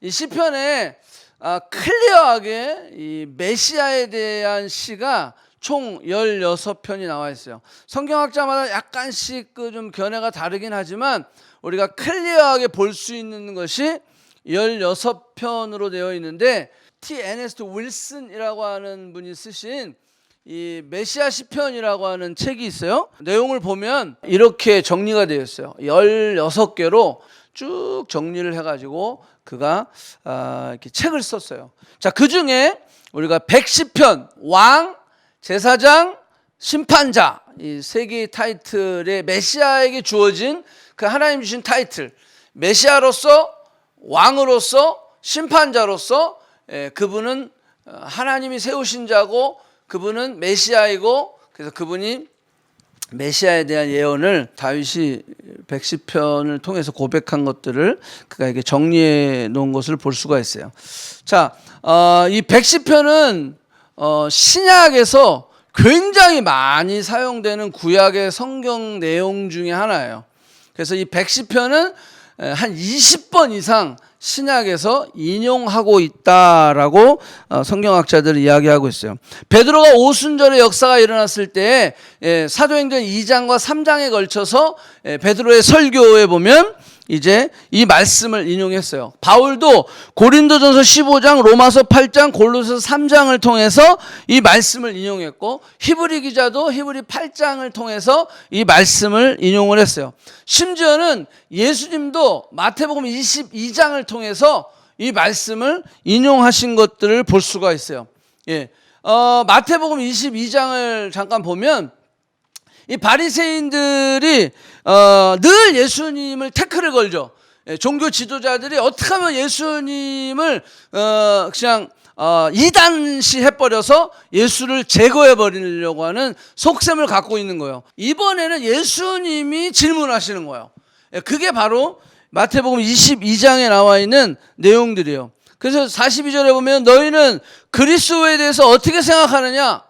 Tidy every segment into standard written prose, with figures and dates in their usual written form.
이 시편에 클리어하게 이 메시아에 대한 시가 총 16편이 나와 있어요. 성경학자마다 약간씩 좀 견해가 다르긴 하지만 우리가 클리어하게 볼 수 있는 것이 16편으로 되어 있는데, T. 에너스트 윌슨이라고 하는 분이 쓰신 이 메시아 시편이라고 하는 책이 있어요. 내용을 보면 이렇게 정리가 되어 있어요. 16개로 쭉 정리를 해가지고 그가 이렇게 책을 썼어요. 자, 그 중에 우리가 110편, 왕, 제사장, 심판자, 이 세 개의 타이틀에 메시아에게 주어진 그 하나님 주신 타이틀, 메시아로서, 왕으로서, 심판자로서, 그분은 하나님이 세우신 자고 그분은 메시아이고, 그래서 그분이 메시아에 대한 예언을 다윗이 110편을 통해서 고백한 것들을 그가 이렇게 정리해 놓은 것을 볼 수가 있어요. 자, 이 110편은 신약에서 굉장히 많이 사용되는 구약의 성경 내용 중에 하나예요. 그래서 이 110편은 한 20번 이상 신약에서 인용하고 있다라고 성경학자들이 이야기하고 있어요. 베드로가 오순절의 역사가 일어났을 때 사도행전 2장과 3장에 걸쳐서 베드로의 설교에 보면 이제 이 말씀을 인용했어요. 바울도 고린도전서 15장, 로마서 8장, 골로새서 3장을 통해서 이 말씀을 인용했고, 히브리 기자도 히브리 8장을 통해서 이 말씀을 인용을 했어요. 심지어는 예수님도 마태복음 22장을 통해서 이 말씀을 인용하신 것들을 볼 수가 있어요. 마태복음 22장을 잠깐 보면 이 바리새인들이 늘 예수님을 태클을 걸죠. 종교 지도자들이 어떻게 하면 예수님을 그냥 이단시 해버려서 예수를 제거해 버리려고 하는 속셈을 갖고 있는 거예요. 이번에는 예수님이 질문하시는 거예요. 그게 바로 마태복음 22장에 나와 있는 내용들이에요. 그래서 42절에 보면 너희는 그리스도에 대해서 어떻게 생각하느냐?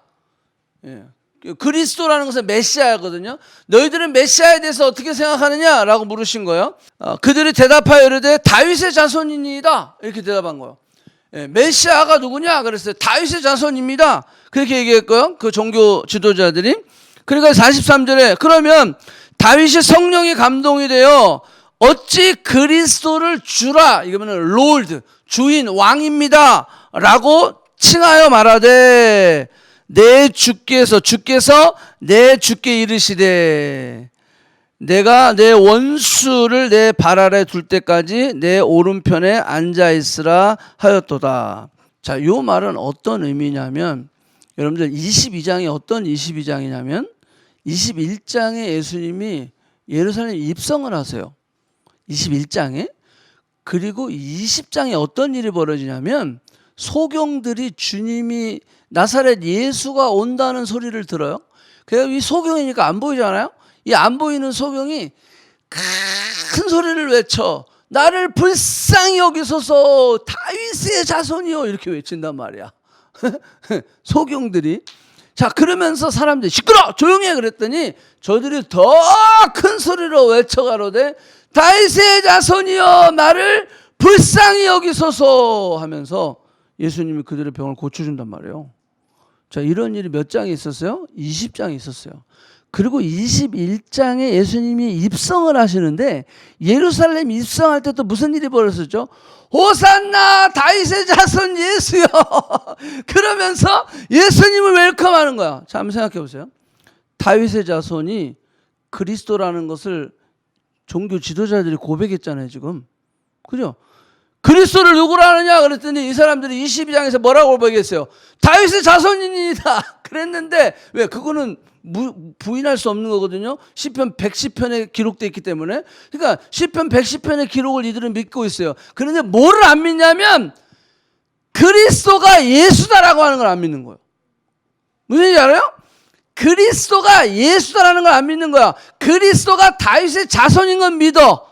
그리스도라는 것은 메시아거든요. 너희들은 메시아에 대해서 어떻게 생각하느냐라고 물으신 거예요. 그들이 대답하여 이르되 다윗의 자손이니이다, 이렇게 대답한 거예요. 메시아가 누구냐 그랬어요. 다윗의 자손입니다, 그렇게 얘기했고요, 그 종교 지도자들이. 그러니까 43절에 그러면 다윗이 성령이 감동이 되어 어찌 그리스도를 주라, 이거는 롤드, 주인, 왕입니다 라고 칭하여 말하되 내 주께서 내 주께 이르시되 내가 내 원수를 내 발 아래 둘 때까지 내 오른편에 앉아 있으라 하였도다. 자, 이 말은 어떤 의미냐면, 여러분들 22장이 어떤 22장이냐면 21장에 예수님이 예루살렘에 입성을 하세요. 21장에. 그리고 20장에 어떤 일이 벌어지냐면 소경들이 주님이 나사렛 예수가 온다는 소리를 들어요. 그래서 이 소경이니까 안 보이잖아요. 이 안 보이는 소경이 큰 소리를 외쳐 나를 불쌍히 여기소서 다윗의 자손이요, 이렇게 외친단 말이야. 소경들이. 자, 그러면서 사람들이 시끄러 조용히 해 그랬더니 저들이 더 큰 소리로 외쳐가로되 다윗의 자손이요 나를 불쌍히 여기소서 하면서 예수님이 그들의 병을 고쳐준단 말이에요. 자, 이런 일이 몇 장에 있었어요? 20장에 있었어요. 그리고 21장에 예수님이 입성을 하시는데 예루살렘 입성할 때 또 무슨 일이 벌어졌죠? 호산나 다윗의 자손 예수여 그러면서 예수님을 웰컴하는 거야. 자, 한번 생각해 보세요. 다윗의 자손이 그리스도라는 것을 종교 지도자들이 고백했잖아요, 지금. 그죠? 그리스도를 누구로 하느냐 그랬더니 이 사람들이 22장에서 뭐라고 고백했어요? 다윗의 자손입니다 그랬는데, 왜? 그거는 부인할 수 없는 거거든요. 시편 110편에 기록되어 있기 때문에. 그러니까 시편 110편의 기록을 이들은 믿고 있어요. 그런데 뭐를 안 믿냐면 그리스도가 예수다라고 하는 걸 안 믿는 거예요. 무슨 얘기인지 알아요? 그리스도가 예수다라는 걸 안 믿는 거야. 그리스도가 다윗의 자손인 건 믿어.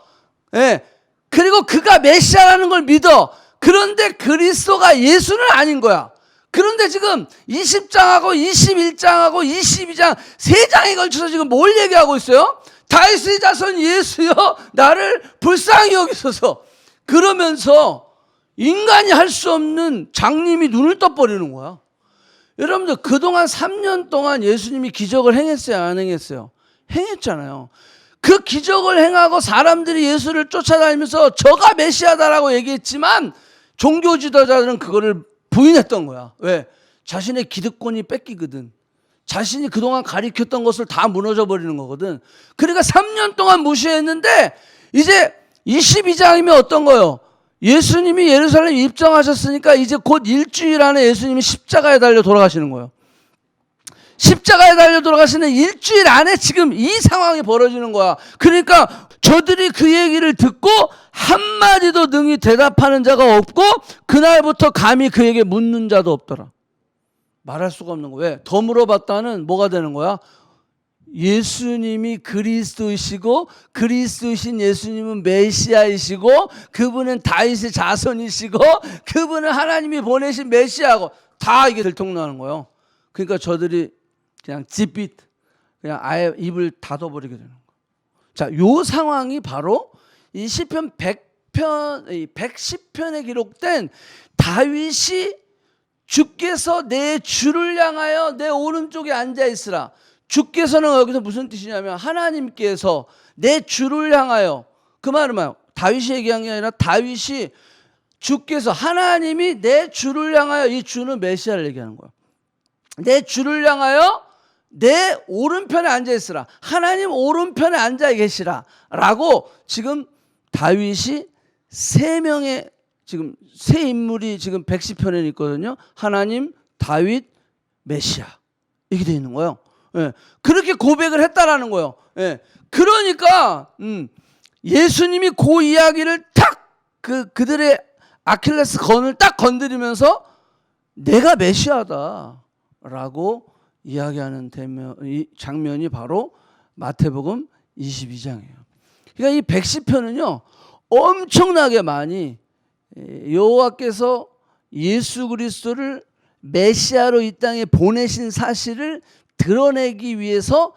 그리고 그가 메시아라는 걸 믿어. 그런데 그리스도가 예수는 아닌 거야. 그런데 지금 20장하고 21장하고 22장 세 장에 걸쳐서 지금 뭘 얘기하고 있어요? 다윗의 자손 예수여 나를 불쌍히 여기소서. 그러면서 인간이 할 수 없는 장님이 눈을 떠버리는 거야. 여러분들 그동안 3년 동안 예수님이 기적을 행했어요, 안 행했어요? 행했잖아요. 그 기적을 행하고 사람들이 예수를 쫓아다니면서 저가 메시아다라고 얘기했지만 종교 지도자들은 그거를 부인했던 거야. 왜? 자신의 기득권이 뺏기거든. 자신이 그동안 가리켰던 것을 다 무너져 버리는 거거든. 그러니까 3년 동안 무시했는데 이제 22장이면 어떤 거요? 예수님이 예루살렘에 입성하셨으니까 이제 곧 일주일 안에 예수님이 십자가에 달려 돌아가시는 거예요. 십자가에 달려 돌아가시는 일주일 안에 지금 이 상황이 벌어지는 거야. 그러니까 저들이 그 얘기를 듣고 한마디도 능히 대답하는 자가 없고 그날부터 감히 그에게 묻는 자도 없더라. 말할 수가 없는 거야. 왜? 더 물어봤다는 뭐가 되는 거야? 예수님이 그리스도이시고 그리스도이신 예수님은 메시아이시고 그분은 다윗의 자손이시고 그분은 하나님이 보내신 메시아고 다 이게 들통나는 거예요. 그러니까 저들이 그냥 찌빗 그냥 아예 입을 닫아버리게 되는 거예요. 자, 요 상황이 바로 이 시편 110편에 기록된 다윗이 주께서 내 주를 향하여 내 오른쪽에 앉아 있으라. 주께서는 여기서 무슨 뜻이냐면 하나님께서 내 주를 향하여, 그 말은 뭐예요? 다윗이 얘기한 게 아니라 다윗이 주께서 하나님이 내 주를 향하여, 이 주는 메시아를 얘기하는 거예요. 내 주를 향하여 내 오른편에 앉아 있으라. 하나님 오른편에 앉아 계시라 라고 지금 다윗이 세 명의 지금 세 인물이 지금 110편에 있거든요. 하나님, 다윗, 메시아 이렇게 되어 있는 거예요. 예, 그렇게 고백을 했다라는 거예요. 예, 그러니까 예수님이 그 이야기를 탁 그들의 아킬레스 건을 딱 건드리면서 내가 메시아다라고 이야기하는 이 장면이 바로 마태복음 22장이에요. 그러니까 이 110편은요 엄청나게 많이 여호와께서 예수 그리스도를 메시아로 이 땅에 보내신 사실을 드러내기 위해서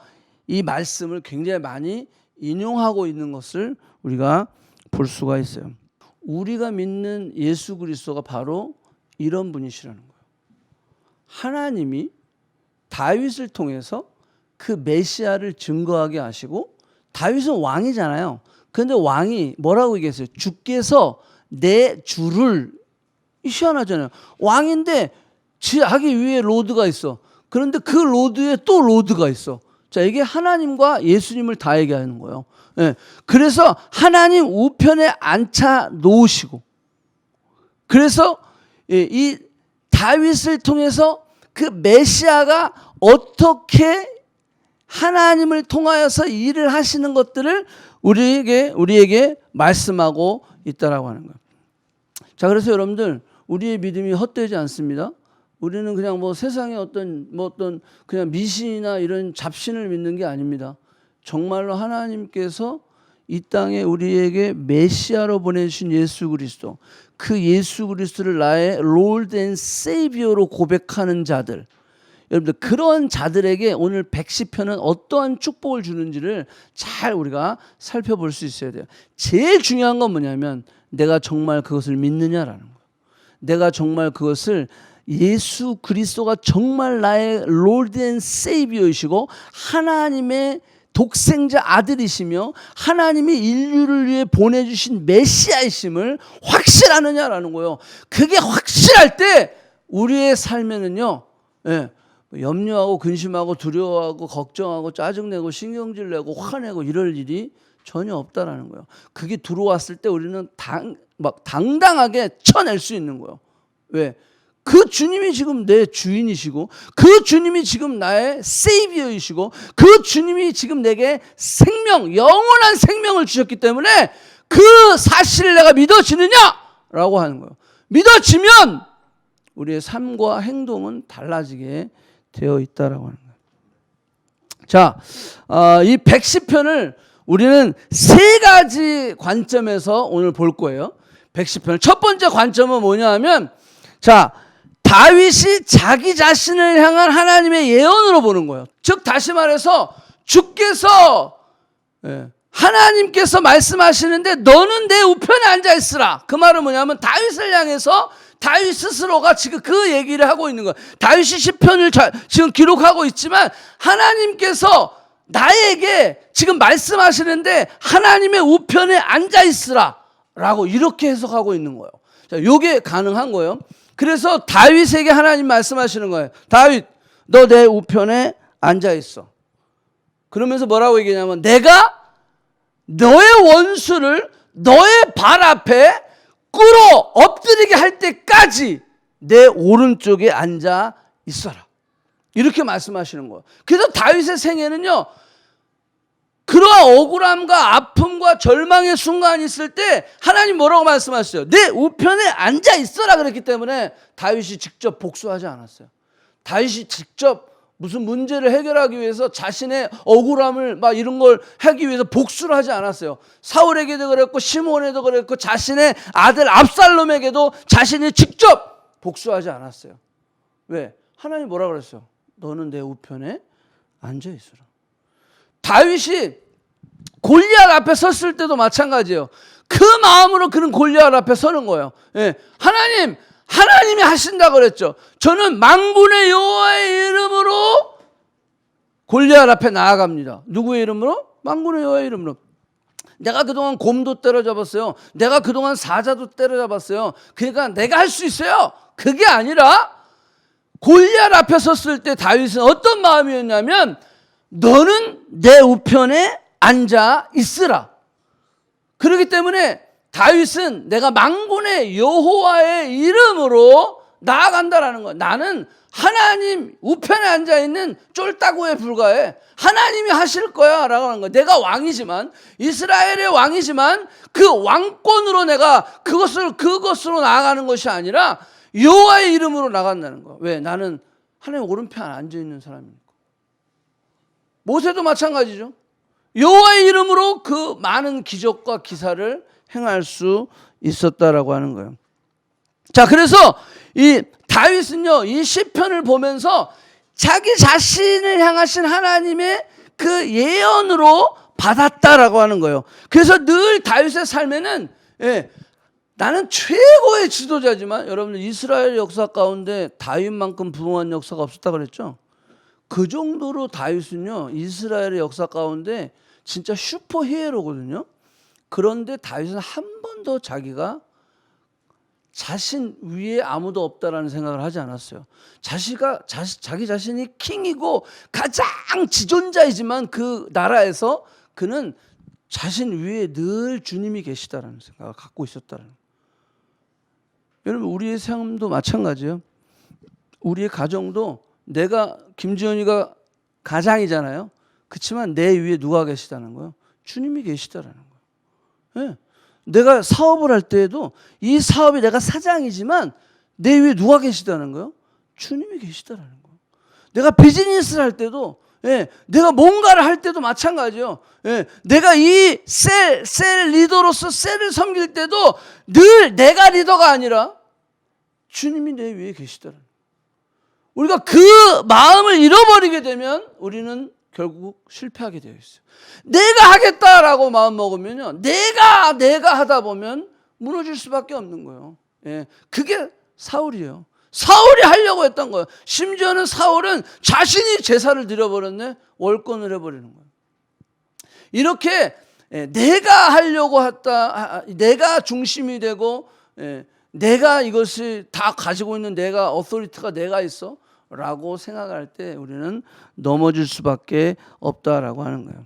이 말씀을 굉장히 많이 인용하고 있는 것을 우리가 볼 수가 있어요. 우리가 믿는 예수 그리스도가 바로 이런 분이시라는 거예요. 하나님이 다윗을 통해서 그 메시아를 증거하게 하시고, 다윗은 왕이잖아요. 그런데 왕이 뭐라고 얘기했어요? 주께서 내 주를, 희한하잖아요. 왕인데 자기 위에 로드가 있어. 그런데 그 로드에 또 로드가 있어. 자, 이게 하나님과 예수님을 다 얘기하는 거예요. 예. 그래서 하나님 우편에 앉혀 놓으시고, 그래서 이 다윗을 통해서 그 메시아가 어떻게 하나님을 통하여서 일을 하시는 것들을 우리에게 말씀하고 있다라고 하는 거예요. 자, 그래서 여러분들 우리의 믿음이 헛되지 않습니다. 우리는 그냥 뭐 세상의 어떤 그냥 미신이나 이런 잡신을 믿는 게 아닙니다. 정말로 하나님께서 이 땅에 우리에게 메시아로 보내주신 예수 그리스도, 그 예수 그리스도를 나의 롤드 앤 세이비어로 고백하는 자들, 여러분들 그런 자들에게 오늘 110편은 어떠한 축복을 주는지를 잘 우리가 살펴볼 수 있어야 돼요. 제일 중요한 건 뭐냐면 내가 정말 그것을 믿느냐라는 거예요. 내가 정말 그것을 예수 그리스도가 정말 나의 롤드 앤 세이비어이시고 하나님의 독생자 아들이시며 하나님이 인류를 위해 보내주신 메시아이심을 확실하느냐라는 거예요. 그게 확실할 때 우리의 삶에는요, 염려하고 근심하고 두려워하고 걱정하고 짜증내고 신경질 내고 화내고 이럴 일이 전혀 없다라는 거예요. 그게 들어왔을 때 우리는 당당하게 쳐낼 수 있는 거예요. 왜? 그 주님이 지금 내 주인이시고, 그 주님이 지금 나의 세이비어이시고, 그 주님이 지금 내게 영원한 생명을 주셨기 때문에 그 사실을 내가 믿어지느냐라고 하는 거예요. 믿어지면 우리의 삶과 행동은 달라지게 되어 있다라고 하는 거예요. 자, 이 110편을 우리는 세 가지 관점에서 오늘 볼 거예요. 110편 첫 번째 관점은 뭐냐 하면, 자, 다윗이 자기 자신을 향한 하나님의 예언으로 보는 거예요. 즉 다시 말해서 주께서 하나님께서 말씀하시는데 너는 내 우편에 앉아 있으라. 그 말은 뭐냐면 다윗을 향해서 다윗 스스로가 지금 그 얘기를 하고 있는 거예요. 다윗이 시편을 지금 기록하고 있지만 하나님께서 나에게 지금 말씀하시는데 하나님의 우편에 앉아 있으라 라고 이렇게 해석하고 있는 거예요. 자, 요게 가능한 거예요. 그래서 다윗에게 하나님 말씀하시는 거예요. 다윗, 너 내 우편에 앉아 있어. 그러면서 뭐라고 얘기하냐면 내가 너의 원수를 너의 발 앞에 꿇어 엎드리게 할 때까지 내 오른쪽에 앉아 있어라. 이렇게 말씀하시는 거예요. 그래서 다윗의 생애는요, 그러한 억울함과 아픔과 절망의 순간이 있을 때 하나님 뭐라고 말씀하셨어요? 내 우편에 앉아 있어라 그랬기 때문에 다윗이 직접 복수하지 않았어요. 다윗이 직접 무슨 문제를 해결하기 위해서 자신의 억울함을 막 이런 걸 하기 위해서 복수를 하지 않았어요. 사울에게도 그랬고 시므온에도 그랬고 자신의 아들 압살롬에게도 자신이 직접 복수하지 않았어요. 왜? 하나님 뭐라 그랬어요? 너는 내 우편에 앉아 있으라. 다윗이 골리앗 앞에 섰을 때도 마찬가지예요. 그 마음으로 그는 골리앗 앞에 서는 거예요. 예. 하나님이 하신다 그랬죠. 저는 만군의 여호와의 이름으로 골리앗 앞에 나아갑니다. 누구의 이름으로? 만군의 여호와의 이름으로. 내가 그동안 곰도 때려잡았어요. 내가 그동안 사자도 때려잡았어요. 그러니까 내가 할 수 있어요. 그게 아니라 골리앗 앞에 섰을 때 다윗은 어떤 마음이었냐면 너는 내 우편에 앉아 있으라. 그렇기 때문에 다윗은 내가 만군의 여호와의 이름으로 나아간다라는 거야. 나는 하나님 우편에 앉아있는 쫄따구에 불과해. 하나님이 하실 거야 라고 하는 거야. 내가 왕이지만, 이스라엘의 왕이지만 그 왕권으로 내가 그것으로 나아가는 것이 아니라 여호와의 이름으로 나간다는 거야. 왜? 나는 하나님 오른편에 앉아있는 사람이니까. 모세도 마찬가지죠. 여호와의 이름으로 그 많은 기적과 기사를 행할 수 있었다라고 하는 거예요. 자, 그래서 이 다윗은요, 이 시편을 보면서 자기 자신을 향하신 하나님의 그 예언으로 받았다라고 하는 거예요. 그래서 늘 다윗의 삶에는 나는 최고의 지도자지만 여러분들 이스라엘 역사 가운데 다윗만큼 부흥한 역사가 없었다 그랬죠. 그 정도로 다윗은요, 이스라엘의 역사 가운데 진짜 슈퍼 히어로거든요. 그런데 다윗은 한 번도 자기가 자신 위에 아무도 없다라는 생각을 하지 않았어요. 자기 자신이 킹이고 가장 지존자이지만 그 나라에서 그는 자신 위에 늘 주님이 계시다라는 생각을 갖고 있었다는 거예요. 여러분, 우리의 삶도 마찬가지예요. 우리의 가정도 내가 김지연이가 가장이잖아요. 그렇지만 내 위에 누가 계시다는 거예요? 주님이 계시다라는 거예요. 네. 내가 사업을 할 때에도 이 사업이 내가 사장이지만 내 위에 누가 계시다는 거예요? 주님이 계시다라는 거예요. 내가 비즈니스를 할 때도 내가 뭔가를 할 때도 마찬가지예요. 내가 이 셀 리더로서 셀을 섬길 때도 늘 내가 리더가 아니라 주님이 내 위에 계시다라는 거예요. 우리가 그 마음을 잃어버리게 되면 우리는 결국 실패하게 되어 있어요. 내가 하겠다라고 마음 먹으면요, 내가 하다 보면 무너질 수밖에 없는 거예요. 그게 사울이에요. 사울이 하려고 했던 거예요. 심지어는 사울은 자신이 제사를 드려버렸네. 월권을 해버리는 거예요. 이렇게 내가 하려고 했다, 내가 중심이 되고 내가 이것을 다 가지고 있는 내가 어소리티가 내가 있어 라고 생각할 때 우리는 넘어질 수밖에 없다라고 하는 거예요.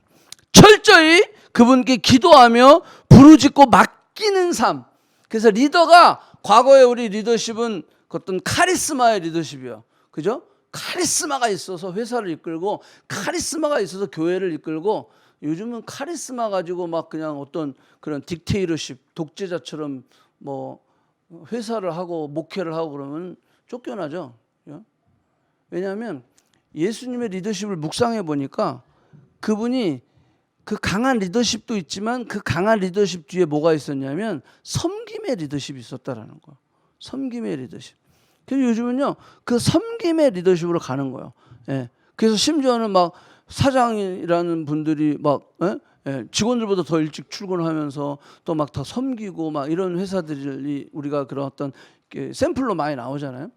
철저히 그분께 기도하며 부르짖고 맡기는 삶. 그래서 리더가, 과거에 우리 리더십은 어떤 카리스마의 리더십이에요. 그죠? 카리스마가 있어서 회사를 이끌고 카리스마가 있어서 교회를 이끌고, 요즘은 카리스마 가지고 막 그냥 어떤 그런 딕테이터십, 독재자처럼 뭐 회사를 하고 목회를 하고 그러면 쫓겨나죠. 왜냐하면 예수님의 리더십을 묵상해 보니까 그분이 그 강한 리더십도 있지만 그 강한 리더십 뒤에 뭐가 있었냐면 섬김의 리더십이 있었다라는 거예요. 섬김의 리더십. 그래서 요즘은요, 그 섬김의 리더십으로 가는 거예요. 그래서 심지어는 막 사장이라는 분들이 막 예, 직원들보다 더 일찍 출근하면서 또 막 다 섬기고 막 이런 회사들이 우리가 그런 어떤 샘플로 많이 나오잖아요.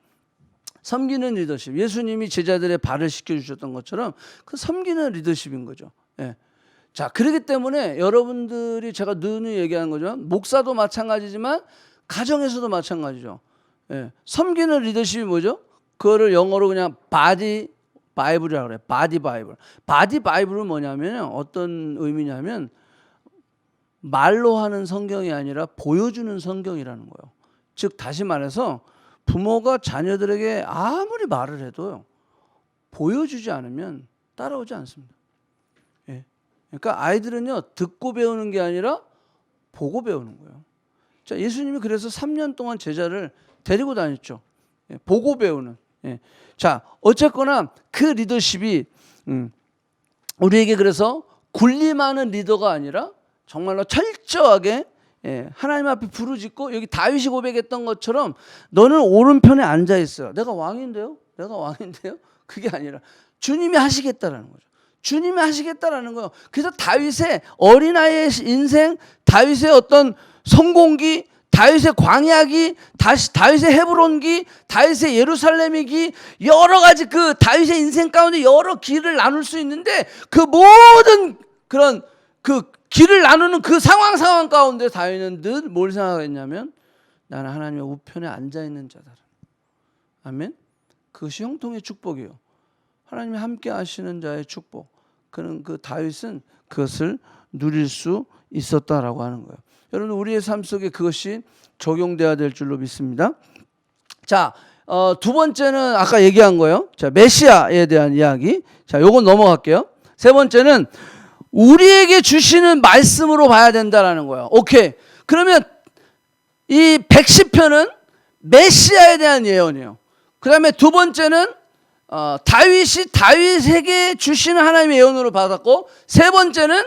섬기는 리더십. 예수님이 제자들의 발을 씻겨주셨던 것처럼 그 섬기는 리더십인 거죠. 예. 자, 그렇기 때문에 여러분들이 제가 늘 얘기하는 거죠. 목사도 마찬가지지만 가정에서도 마찬가지죠. 예. 섬기는 리더십이 뭐죠? 그거를 영어로 그냥 바디 바이블이라고 그래요. 바디 바이블. 바디 바이블은 뭐냐면 어떤 의미냐면 말로 하는 성경이 아니라 보여주는 성경이라는 거예요. 즉 다시 말해서 부모가 자녀들에게 아무리 말을 해도요, 보여주지 않으면 따라오지 않습니다. 예. 그러니까 아이들은요, 듣고 배우는 게 아니라 보고 배우는 거예요. 자, 예수님이 그래서 3년 동안 제자를 데리고 다녔죠. 예. 보고 배우는. 예. 자, 어쨌거나 그 리더십이 우리에게 그래서 군림하는 리더가 아니라 정말로 철저하게, 예, 하나님 앞에 부르짖고 여기 다윗이 고백했던 것처럼 너는 오른편에 앉아 있어요. 내가 왕인데요? 내가 왕인데요? 그게 아니라 주님이 하시겠다라는 거죠. 주님이 하시겠다라는 거예요. 그래서 다윗의 어린아이의 인생, 다윗의 어떤 성공기, 다윗의 광야기, 다윗의 헤브론기, 다윗의 예루살렘이기, 여러 가지 그 다윗의 인생 가운데 여러 길을 나눌 수 있는데 그 모든 그런 그 길을 나누는 그 상황 가운데 다윗은 늘 뭘 생각했냐면 나는 하나님의 우편에 앉아있는 자다. 아멘. 그것이 형통의 축복이에요. 하나님이 함께 하시는 자의 축복. 그는 그 다윗은 그것을 누릴 수 있었다라고 하는 거예요. 여러분 우리의 삶 속에 그것이 적용돼야 될 줄로 믿습니다. 자, 두 번째는 아까 얘기한 거예요. 자, 메시아에 대한 이야기. 자, 요건 넘어갈게요. 세 번째는 우리에게 주시는 말씀으로 봐야 된다라는 거예요. 오케이. 그러면 이 110편은 메시아에 대한 예언이에요. 그 다음에 두 번째는 다윗이 다윗에게 주시는 하나님의 예언으로 받았고, 세 번째는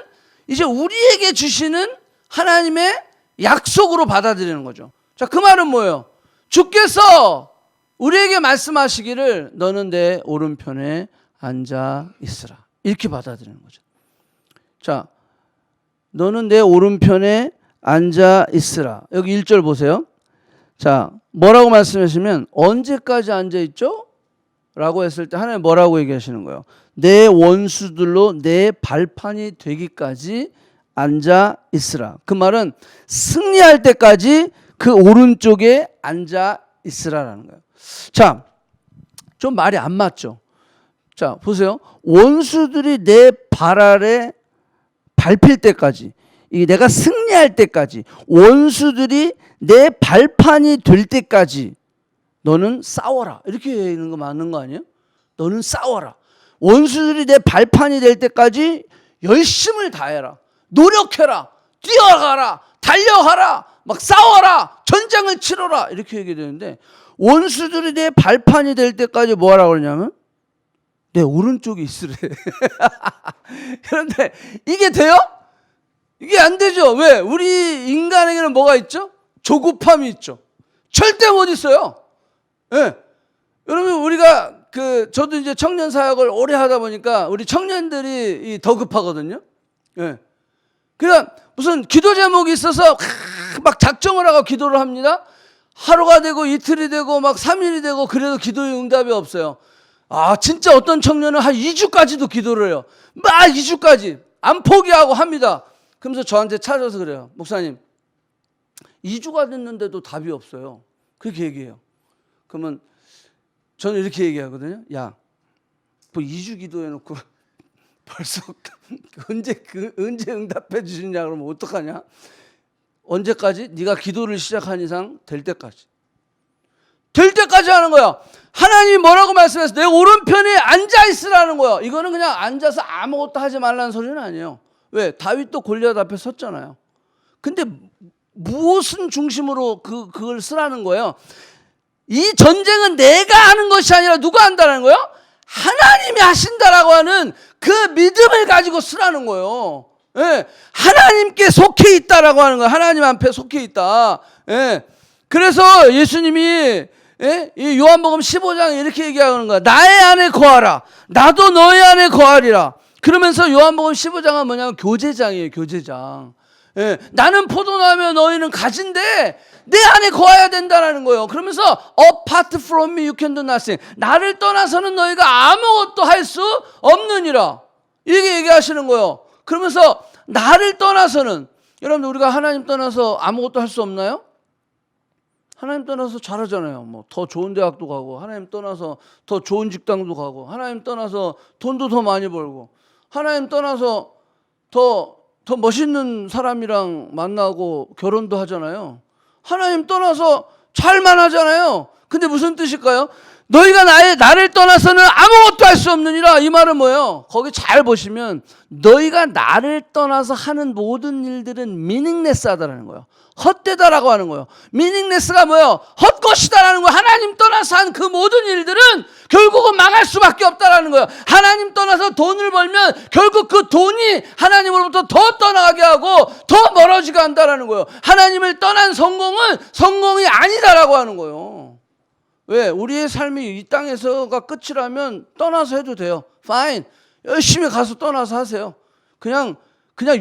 이제 우리에게 주시는 하나님의 약속으로 받아들이는 거죠. 자, 그 말은 뭐예요? 주께서 우리에게 말씀하시기를 너는 내 오른편에 앉아 있으라. 이렇게 받아들이는 거죠. 자, 너는 내 오른편에 앉아 있으라. 여기 1절 보세요. 자, 뭐라고 말씀하시면 언제까지 앉아 있죠? 라고 했을 때 하나님 뭐라고 얘기하시는 거예요? 내 원수들로 내 발판이 되기까지 앉아 있으라. 그 말은 승리할 때까지 그 오른쪽에 앉아 있으라라는 거예요. 자, 좀 말이 안 맞죠? 자, 보세요. 원수들이 내 발 아래 밟힐 때까지, 이게 내가 승리할 때까지, 원수들이 내 발판이 될 때까지 너는 싸워라. 이렇게 있는 거 맞는 거 아니에요? 너는 싸워라. 원수들이 내 발판이 될 때까지 열심을 다해라. 노력해라. 뛰어가라. 달려가라. 막 싸워라. 전장을 치러라. 이렇게 얘기되는데 원수들이 내 발판이 될 때까지 뭐 하라고 그러냐면 내 오른쪽에 있으래. 그런데 이게 돼요? 이게 안 되죠. 왜? 우리 인간에게는 뭐가 있죠? 조급함이 있죠. 절대 못 있어요. 예. 여러분 우리가 저도 이제 청년 사역을 오래 하다 보니까 우리 청년들이 더 급하거든요. 예. 그냥 무슨 기도 제목이 있어서 막 작정을 하고 기도를 합니다. 하루가 되고 이틀이 되고 막 3일이 되고 그래도 기도의 응답이 없어요. 아, 진짜 어떤 청년은 한 2주까지도 기도를 해요. 막 2주까지 안 포기하고 합니다. 그러면서 저한테 찾아서 그래요. 목사님, 2주가 됐는데도 답이 없어요. 그렇게 얘기해요. 그러면 저는 이렇게 얘기하거든요. 야, 뭐 2주 기도해놓고 벌써 언제 응답해 주시냐 그러면 어떡하냐? 언제까지? 네가 기도를 시작한 이상 될 때까지. 될 때까지 하는 거야. 하나님이 뭐라고 말씀해서 내 오른편에 앉아 있으라는 거야. 이거는 그냥 앉아서 아무것도 하지 말라는 소리는 아니에요. 왜? 다윗도 골리앗 앞에 섰잖아요. 근데 무엇은 중심으로 그걸 쓰라는 거예요? 이 전쟁은 내가 하는 것이 아니라 누가 한다는 거예요? 하나님이 하신다라고 하는 그 믿음을 가지고 쓰라는 거예요. 예. 하나님께 속해 있다라고 하는 거예요. 하나님 앞에 속해 있다. 예. 그래서 예수님이 이 요한복음 15장에 이렇게 얘기하는 거야. 나의 안에 거하라. 나도 너의 안에 거하리라. 그러면서 요한복음 15장은 뭐냐면 교제장이에요. 교제장. 예, 나는 포도나무며 너희는 가지인데 내 안에 거해야 된다는 거예요. 그러면서 apart from me you can do nothing. 나를 떠나서는 너희가 아무것도 할 수 없느니라. 이렇게 얘기하시는 거예요. 그러면서 나를 떠나서는, 여러분들 우리가 하나님 떠나서 아무것도 할 수 없나요? 하나님 떠나서 잘하잖아요. 뭐 더 좋은 대학도 가고, 하나님 떠나서 더 좋은 직장도 가고, 하나님 떠나서 돈도 더 많이 벌고, 하나님 떠나서 더 멋있는 사람이랑 만나고 결혼도 하잖아요. 하나님 떠나서 잘만 하잖아요. 근데 무슨 뜻일까요? 너희가 나를 떠나서는 아무것도 할 수 없느니라. 이 말은 뭐예요? 거기 잘 보시면 너희가 나를 떠나서 하는 모든 일들은 meaningless하다는 거예요. 헛되다라고 하는 거예요. meaningless가 뭐예요? 헛것이다라는 거예요. 하나님 떠나서 한 그 모든 일들은 결국은 망할 수밖에 없다라는 거예요. 하나님 떠나서 돈을 벌면 결국 그 돈이 하나님으로부터 더 떠나가게 하고 더 멀어지게 한다라는 거예요. 하나님을 떠난 성공은 성공이 아니다라고 하는 거예요. 왜? 우리의 삶이 이 땅에서가 끝이라면 떠나서 해도 돼요. Fine. 열심히 가서 떠나서 하세요. 그냥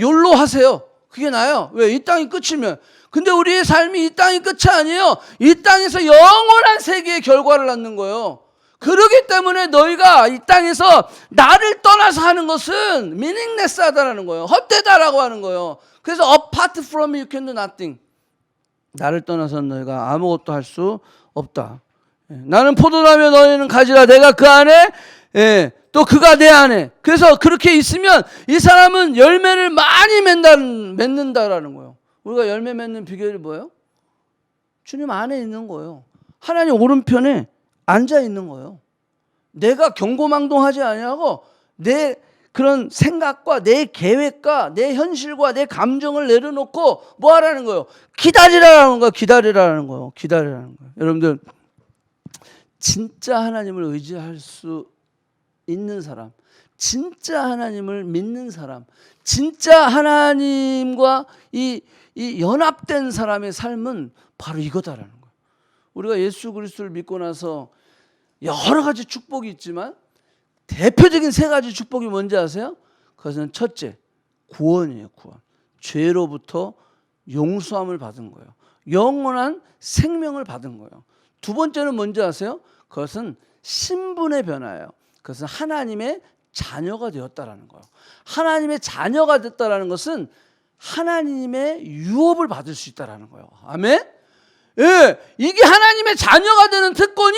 욜로 하세요. 그게 나아요. 왜? 이 땅이 끝이면. 근데 우리의 삶이 이 땅이 끝이 아니에요. 이 땅에서 영원한 세계의 결과를 낳는 거예요. 그러기 때문에 너희가 이 땅에서 나를 떠나서 하는 것은 meaningless하다라는 거예요. 헛되다라고 하는 거예요. 그래서 apart from me you can do nothing. 나를 떠나서는 너희가 아무것도 할 수 없다. 나는 포도나무며 너희는 가지라. 내가 그 안에, 또 그가 내 안에. 그래서 그렇게 있으면 이 사람은 열매를 많이 맺는다라는 거예요. 우리가 열매 맺는 비결이 뭐예요? 주님 안에 있는 거예요. 하나님 오른편에 앉아 있는 거예요. 내가 경고망동하지 아니하고 내 그런 생각과 내 계획과 내 현실과 내 감정을 내려놓고 뭐 하라는 거예요? 기다리라는 거예요. 기다리라는 거예요. 기다리라는 거예요. 여러분들, 진짜 하나님을 의지할 수 있는 사람, 진짜 하나님을 믿는 사람, 진짜 하나님과 이 연합된 사람의 삶은 바로 이거다라는 거예요. 우리가 예수 그리스도를 믿고 나서 여러 가지 축복이 있지만 대표적인 세 가지 축복이 뭔지 아세요? 그것은 첫째, 구원이에요. 구원. 죄로부터 용서함을 받은 거예요. 영원한 생명을 받은 거예요. 두 번째는 뭔지 아세요? 그것은 신분의 변화예요. 그것은 하나님의 자녀가 되었다라는 거예요. 하나님의 자녀가 됐다라는 것은 하나님의 유업을 받을 수 있다라는 거예요. 아멘? 예, 이게 하나님의 자녀가 되는 특권이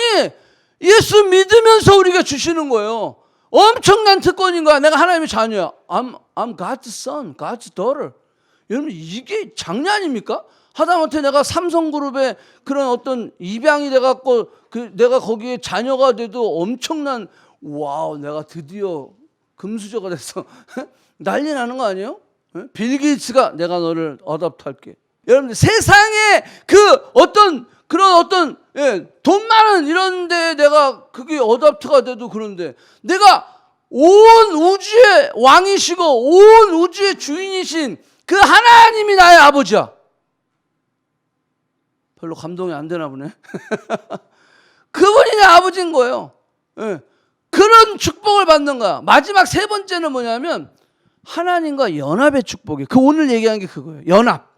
예수 믿으면서 우리가 주시는 거예요. 엄청난 특권인 거야. 내가 하나님의 자녀야. I'm God's son, God's daughter. 여러분, 이게 장난 아닙니까? 하다못해 내가 삼성그룹의 그런 어떤 입양이 돼갖고 내가 거기에 자녀가 돼도 엄청난, 와우, 내가 드디어 금수저가 됐어. 난리 나는 거 아니에요? 빌 게이츠가 내가 너를 어답트할게. 여러분들, 세상에 그런 어떤 돈 많은 이런 데 내가 그게 어답트가 돼도 그런데 내가 온 우주의 왕이시고 온 우주의 주인이신 그 하나님이 나의 아버지야. 별로 감동이 안 되나 보네. 그분이 내 아버지인 거예요. 그런 축복을 받는 거야. 마지막 세 번째는 뭐냐면 하나님과 연합의 축복이에요. 그 오늘 얘기한 게 그거예요. 연합.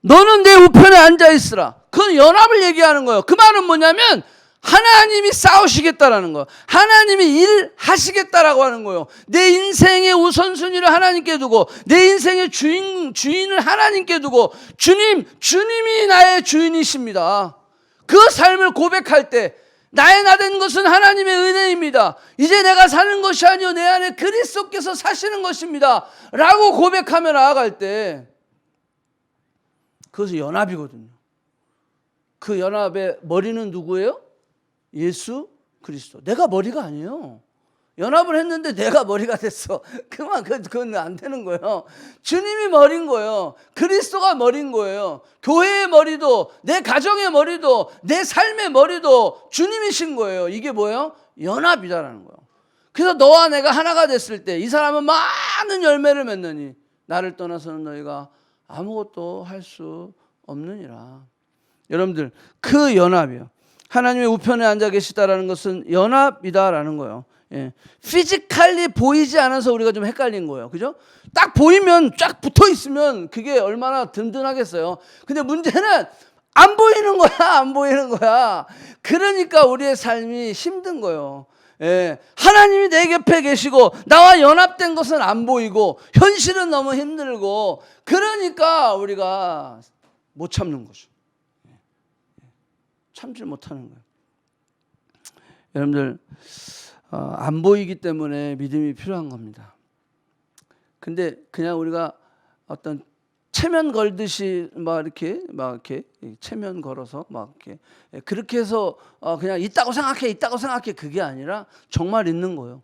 너는 내 우편에 앉아 있으라. 그건 연합을 얘기하는 거예요. 그 말은 뭐냐면 하나님이 싸우시겠다라는 거예요. 하나님이 일하시겠다라고 하는 거예요. 내 인생의 우선순위를 하나님께 두고 내 인생의 주인을 하나님께 두고 주님이 나의 주인이십니다. 그 삶을 고백할 때 나의 나 된 것은 하나님의 은혜입니다. 이제 내가 사는 것이 아니요 내 안에 그리스도께서 사시는 것입니다. 라고 고백하며 나아갈 때 그것이 연합이거든요. 그 연합의 머리는 누구예요? 예수 그리스도. 내가 머리가 아니에요. 연합을 했는데 내가 머리가 됐어. 그건 안 되는 거예요. 주님이 머리인 거예요. 그리스도가 머리인 거예요. 교회의 머리도 내 가정의 머리도 내 삶의 머리도 주님이신 거예요. 이게 뭐예요? 연합이다라는 거예요. 그래서 너와 내가 하나가 됐을 때 이 사람은 많은 열매를 맺느니 나를 떠나서는 너희가 아무것도 할 수 없느니라. 여러분들, 그 연합이요. 하나님의 우편에 앉아 계시다라는 것은 연합이다라는 거예요. 예. 피지컬리 보이지 않아서 우리가 좀 헷갈린 거예요. 그죠? 딱 보이면 쫙 붙어 있으면 그게 얼마나 든든하겠어요. 근데 문제는 안 보이는 거야, 안 보이는 거야. 그러니까 우리의 삶이 힘든 거예요. 예. 하나님이 내 곁에 계시고 나와 연합된 것은 안 보이고 현실은 너무 힘들고 그러니까 우리가 못 참는 거죠. 참지 못하는 거예요. 여러분들 안 보이기 때문에 믿음이 필요한 겁니다. 근데 그냥 우리가 어떤 체면 걸듯이 막 이렇게 체면 걸어서 막 이렇게 그렇게 해서 그냥 있다고 생각해 그게 아니라 정말 있는 거예요.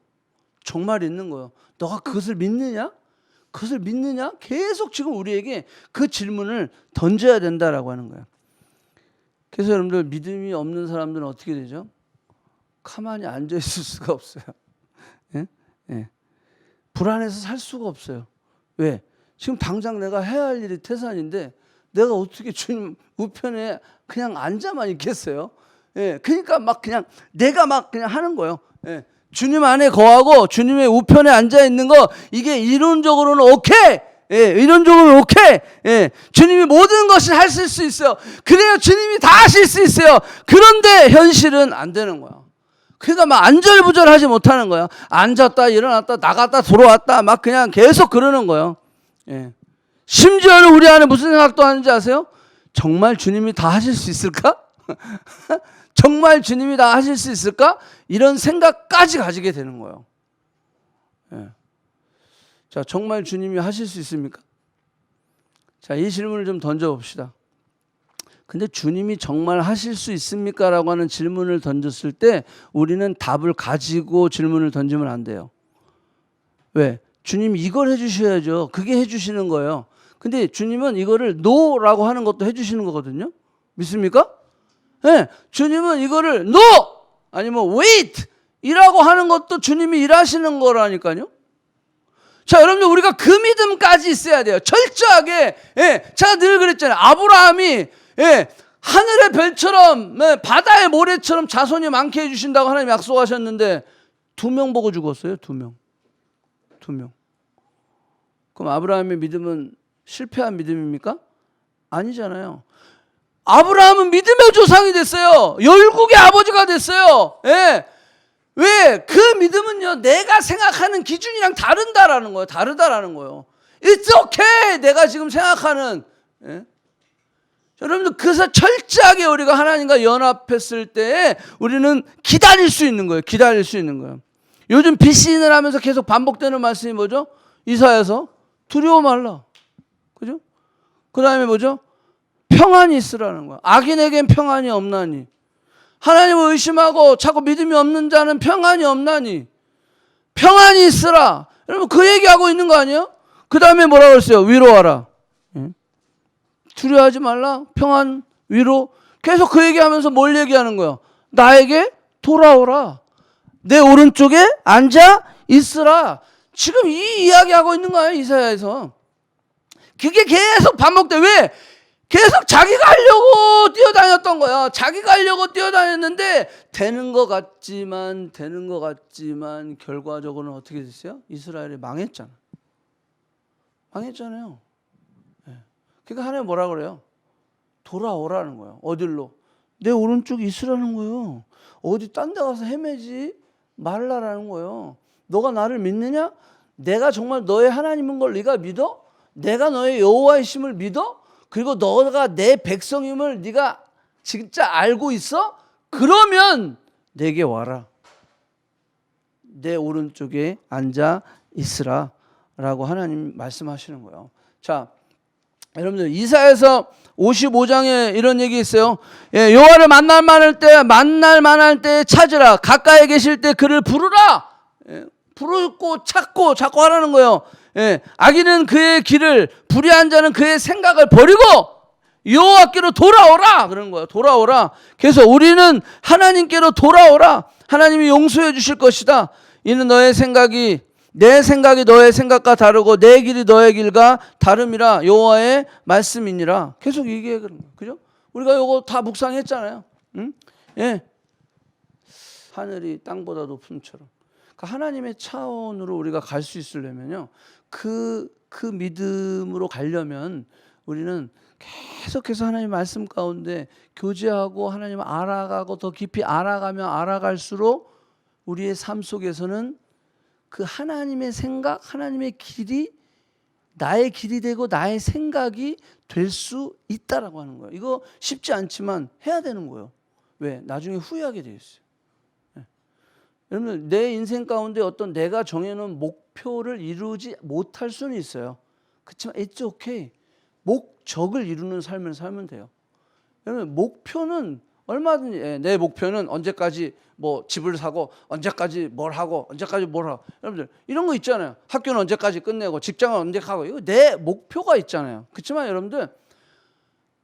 정말 있는 거예요. 너가 그것을 믿느냐? 그것을 믿느냐? 계속 지금 우리에게 그 질문을 던져야 된다라고 하는 거예요. 그래서 여러분들 믿음이 없는 사람들은 어떻게 되죠? 가만히 앉아 있을 수가 없어요. 예? 예. 불안해서 살 수가 없어요. 왜? 지금 당장 내가 해야 할 일이 태산인데 내가 어떻게 주님 우편에 그냥 앉아만 있겠어요? 예. 그러니까 막 그냥 내가 막 그냥 하는 거예요. 예. 주님 안에 거하고 주님의 우편에 앉아 있는 거 이게 이론적으로는 오케이. 예, 이론적으로는 오케이. 예, 주님이 모든 것을 하실 수 있어요. 그래요, 주님이 다 하실 수 있어요. 그런데 현실은 안 되는 거야. 그러니까 막 안절부절하지 못하는 거야. 앉았다 일어났다 나갔다 들어왔다 막 그냥 계속 그러는 거예요. 예. 심지어는 우리 안에 무슨 생각도 하는지 아세요? 정말 주님이 다 하실 수 있을까? 정말 주님이 다 하실 수 있을까? 이런 생각까지 가지게 되는 거예요. 예. 자, 정말 주님이 하실 수 있습니까? 자, 이 질문을 좀 던져봅시다. 근데 주님이 정말 하실 수 있습니까? 라고 하는 질문을 던졌을 때 우리는 답을 가지고 질문을 던지면 안 돼요. 왜? 주님이 이걸 해주셔야죠. 그게 해주시는 거예요. 근데 주님은 이거를 no라고 하는 것도 해주시는 거거든요. 믿습니까? 네, 주님은 이거를 no 아니면 wait 이라고 하는 것도 주님이 일하시는 거라니까요. 자, 여러분들 우리가 그 믿음까지 있어야 돼요. 철저하게. 예, 제가 늘 그랬잖아요. 아브라함이 하늘의 별처럼 바다의 모래처럼 자손이 많게 해주신다고 하나님 약속하셨는데 2명 보고 죽었어요. 2명. 그럼 아브라함의 믿음은 실패한 믿음입니까? 아니잖아요. 아브라함은 믿음의 조상이 됐어요. 열국의 아버지가 됐어요. 예. 왜? 그 믿음은요, 내가 생각하는 기준이랑 다르다라는 거예요. It's okay. 내가 지금 생각하는. 예? 여러분들, 그래서 철저하게 우리가 하나님과 연합했을 때 우리는 기다릴 수 있는 거예요. 요즘 BC인을 하면서 계속 반복되는 말씀이 뭐죠? 이사야서 두려워 말라. 그죠? 그 다음에 뭐죠? 평안이 있으라는 거야. 악인에겐 평안이 없나니. 하나님을 의심하고 자꾸 믿음이 없는 자는 평안이 없나니. 평안이 있으라. 여러분 그 얘기하고 있는 거 아니에요? 그 다음에 뭐라고 그랬어요? 위로하라. 두려워하지 말라. 평안, 위로. 계속 그 얘기하면서 뭘 얘기하는 거예요? 나에게 돌아오라. 내 오른쪽에 앉아 있으라. 지금 이 이야기하고 있는 거예요. 이사야에서. 그게 계속 반복돼. 왜? 계속 자기가 하려고 뛰어다녔던 거야. 자기가 하려고 뛰어다녔는데 되는 것 같지만 결과적으로는 어떻게 됐어요? 이스라엘이 망했잖아요. 그러니까 하나님 뭐라 그래요? 돌아오라는 거예요. 어딜로? 내 오른쪽에 있으라는 거예요. 어디 딴 데 가서 헤매지 말라라는 거예요. 너가 나를 믿느냐? 내가 정말 너의 하나님인 걸 네가 믿어? 내가 너의 여호와이심을 믿어? 그리고 너가 내 백성임을 네가 진짜 알고 있어? 그러면 내게 와라. 내 오른쪽에 앉아 있으라 라고 하나님 말씀하시는 거예요. 자, 여러분들 이사야서 55장에 이런 얘기 있어요. 여호와를 만날 만할 때 찾으라. 가까이 계실 때 그를 부르라. 부르고 찾고 하라는 거예요. 악인은 그의 길을, 불의한 자는 그의 생각을 버리고 여호와께로 돌아오라 그런 거예요. 돌아오라. 그래서 우리는 하나님께로 돌아오라. 하나님이 용서해 주실 것이다. 이는 너의 생각이 내 생각이 너의 생각과 다르고 내 길이 너의 길과 다름이라 여호와의 말씀이니라. 계속 얘기해 그런 거예요. 그죠? 우리가 요거 다 묵상했잖아요. 응? 예. 하늘이 땅보다 높음처럼. 하나님의 차원으로 우리가 갈 수 있으려면요, 그 믿음으로 가려면 우리는 계속해서 하나님 말씀 가운데 교제하고 하나님을 알아가고 더 깊이 알아가면 알아갈수록 우리의 삶 속에서는 그 하나님의 생각, 하나님의 길이 나의 길이 되고 나의 생각이 될 수 있다라고 하는 거예요. 이거 쉽지 않지만 해야 되는 거예요. 왜? 나중에 후회하게 돼 있어요. 여러분, 내 인생 가운데 어떤 내가 정해놓은 목표를 이루지 못할 수는 있어요. 그렇지만 it's okay. 목적을 이루는 삶을 살면 돼요. 여러분, 목표는 얼마든지, 내 목표는 언제까지 뭐 집을 사고, 언제까지 뭘 하고, 언제까지 뭘 하고. 여러분들 이런 거 있잖아요. 학교는 언제까지 끝내고, 직장은 언제 가고. 이거 내 목표가 있잖아요. 그렇지만 여러분들,